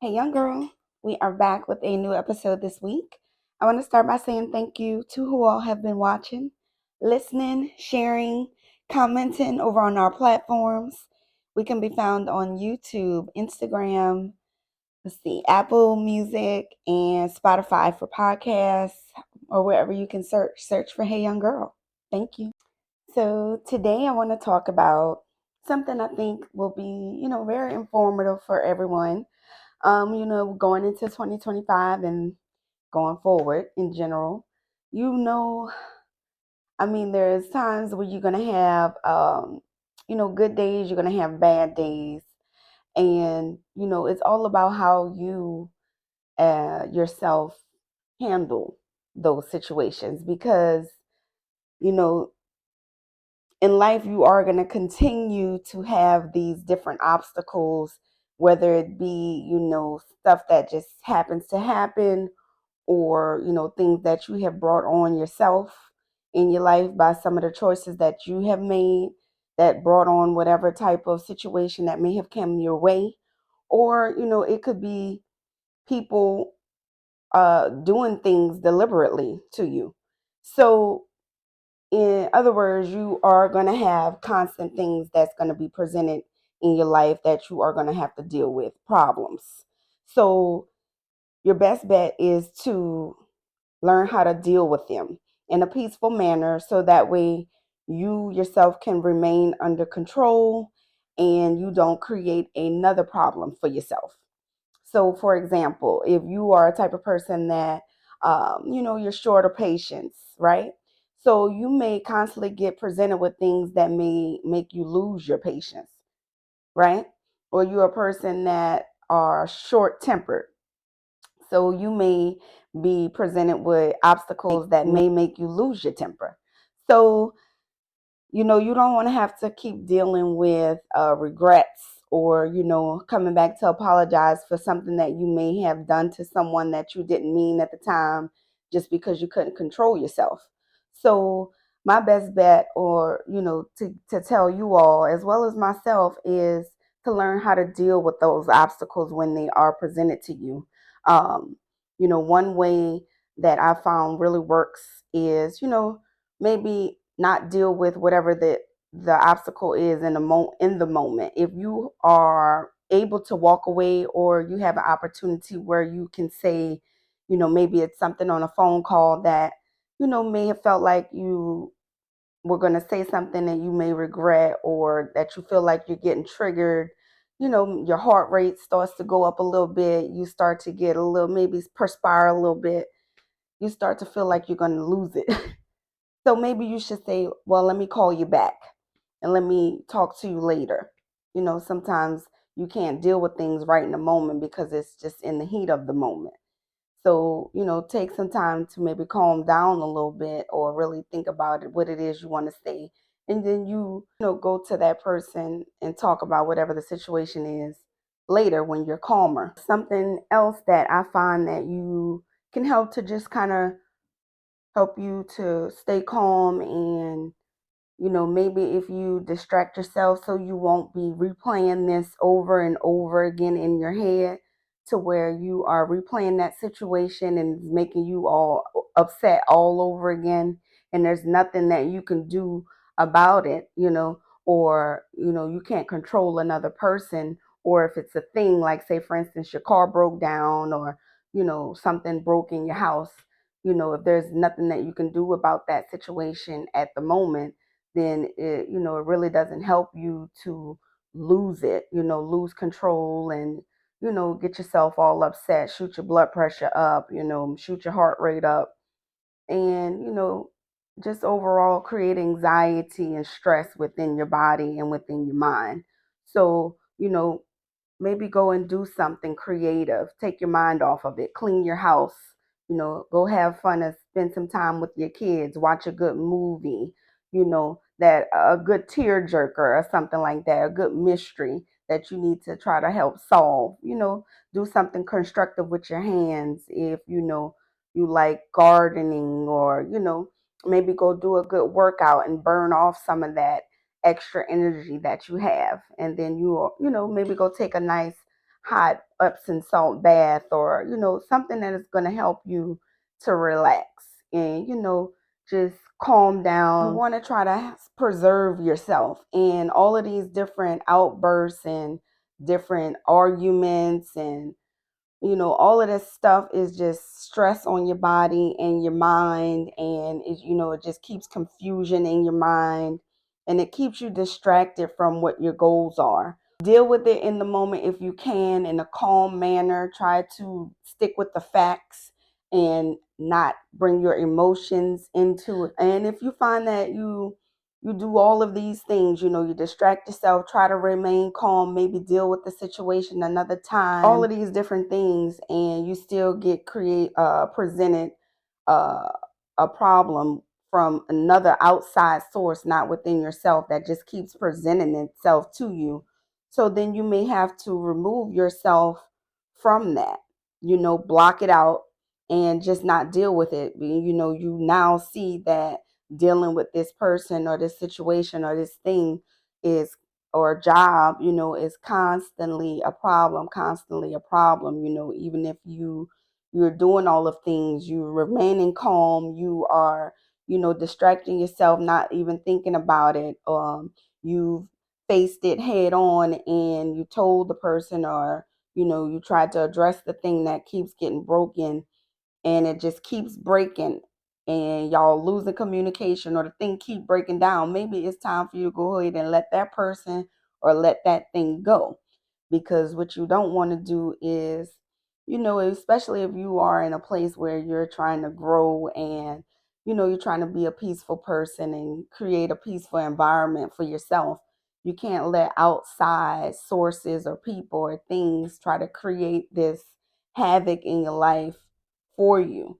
Hey, young girl, we are back with a new episode this week. I want to start by saying thank you to who all have been watching, listening, sharing, commenting over on our platforms. We can be found on YouTube, Instagram, Apple Music, and Spotify for podcasts, or wherever you can search. Search for Hey Young Girl. Thank you. So today I want to talk about something I think will be, very informative for everyone, going into 2025 and going forward in general. There's times where you're going to have, good days, you're going to have bad days. And, it's all about how you yourself handle those situations because, you know, in life, you are going to continue to have these different obstacles, whether it be, stuff that just happens to happen or, things that you have brought on yourself in your life by some of the choices that you have made that brought on whatever type of situation that may have come your way. Or, it could be people doing things deliberately to you. So, in other words, you are going to have constant things that's going to be presented in your life that you are going to have to deal with, problems. So, your best bet is to learn how to deal with them in a peaceful manner so that way you yourself can remain under control and you don't create another problem for yourself. So, for example, if you are a type of person that, you're short of patience, right? So you may constantly get presented with things that may make you lose your patience, right? Or you're a person that are short tempered. So you may be presented with obstacles that may make you lose your temper. So you don't want to have to keep dealing with regrets or, coming back to apologize for something that you may have done to someone that you didn't mean at the time just because you couldn't control yourself. So, my best bet, or, to tell you all as well as myself, is to learn how to deal with those obstacles when they are presented to you. Um, one way that I found really works is, maybe not deal with whatever the obstacle is in the moment. If you are able to walk away or you have an opportunity where you can say, maybe it's something on a phone call that, may have felt like you were going to say something that you may regret or that you feel like you're getting triggered. Your heart rate starts to go up a little bit. You start to get a little, maybe perspire a little bit. You start to feel like you're going to lose it. So maybe you should say, well, let me call you back and let me talk to you later. Sometimes you can't deal with things right in the moment because it's just in the heat of the moment. So, take some time to maybe calm down a little bit or really think about it, what it is you want to say. And then go to that person and talk about whatever the situation is later when you're calmer. Something else that I find that you can help to just kind of help you to stay calm and maybe if you distract yourself so you won't be replaying this over and over again in your head to where you are replaying that situation and it's making you all upset all over again and there's nothing that you can do about it, or you can't control another person, or if it's a thing like, say for instance, your car broke down or something broke in your house, if there's nothing that you can do about that situation at the moment, then it really doesn't help you to lose it, lose control and, get yourself all upset, shoot your blood pressure up, shoot your heart rate up, and, just overall create anxiety and stress within your body and within your mind. So, maybe go and do something creative, take your mind off of it, clean your house, go have fun and spend some time with your kids, watch a good movie, that a good tear jerker or something like that, a good mystery that you need to try to help solve, do something constructive with your hands if you like gardening, or maybe go do a good workout and burn off some of that extra energy that you have, and then maybe go take a nice hot Epsom salt bath, or something that is going to help you to relax and just calm down. You want to try to preserve yourself, and all of these different outbursts and different arguments and all of this stuff is just stress on your body and your mind, and it just keeps confusion in your mind, and it keeps you distracted from what your goals are. Deal with it in the moment if you can, in a calm manner. Try to stick with the facts and not bring your emotions into it. And if you find that you do all of these things, you distract yourself, try to remain calm, maybe deal with the situation another time, all of these different things, and you still get presented uh, a problem from another outside source, not within yourself, that just keeps presenting itself to you. So then you may have to remove yourself from that, block it out and just not deal with it. You now see that dealing with this person or this situation or this thing is, or job, is constantly a problem. Even if you're doing all of things, you're remaining calm, you are, distracting yourself, not even thinking about it. You've faced it head on and you told the person, or, you tried to address the thing that keeps getting broken, and it just keeps breaking, and y'all losing communication, or the thing keep breaking down. Maybe it's time for you to go ahead and let that person or let that thing go, because what you don't want to do is, especially if you are in a place where you're trying to grow, and you're trying to be a peaceful person and create a peaceful environment for yourself, you can't let outside sources or people or things try to create this havoc in your life for you.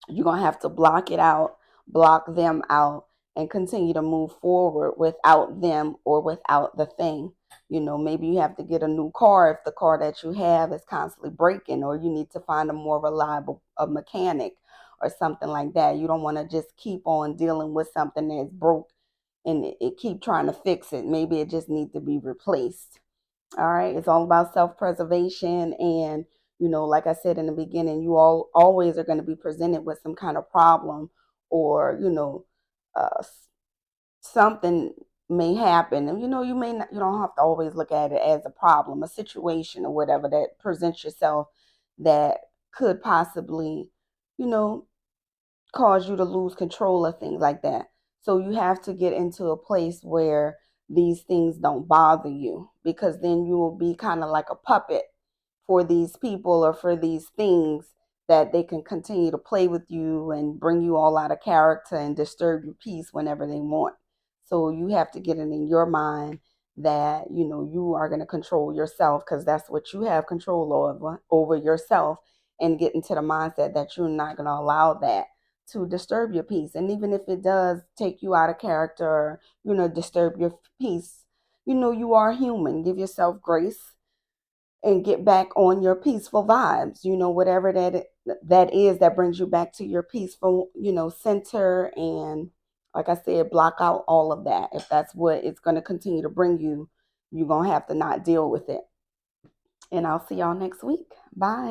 You're going to have to block it out, block them out, and continue to move forward without them or without the thing. Maybe you have to get a new car if the car that you have is constantly breaking, or you need to find a more reliable mechanic or something like that. You don't want to just keep on dealing with something that's broke and it keep trying to fix it. Maybe it just needs to be replaced. All right. It's all about self-preservation. And, like I said in the beginning, you all always are going to be presented with some kind of problem, or, uh, something may happen. And, you may not, you don't have to always look at it as a problem, a situation or whatever that presents yourself that could possibly, you know, cause you to lose control of things like that. So you have to get into a place where these things don't bother you, because then you will be kind of like a puppet for these people or for these things, that they can continue to play with you and bring you all out of character and disturb your peace whenever they want. So you have to get it in your mind that you are going to control yourself, because that's what you have control over yourself, and get into the mindset that you're not going to allow that to disturb your peace. And even if it does take you out of character, or, disturb your peace, you are human. Give yourself grace and get back on your peaceful vibes, whatever that is that brings you back to your peaceful, center. And like I said, block out all of that. If that's what it's going to continue to bring you, you're going to have to not deal with it. And I'll see y'all next week. Bye.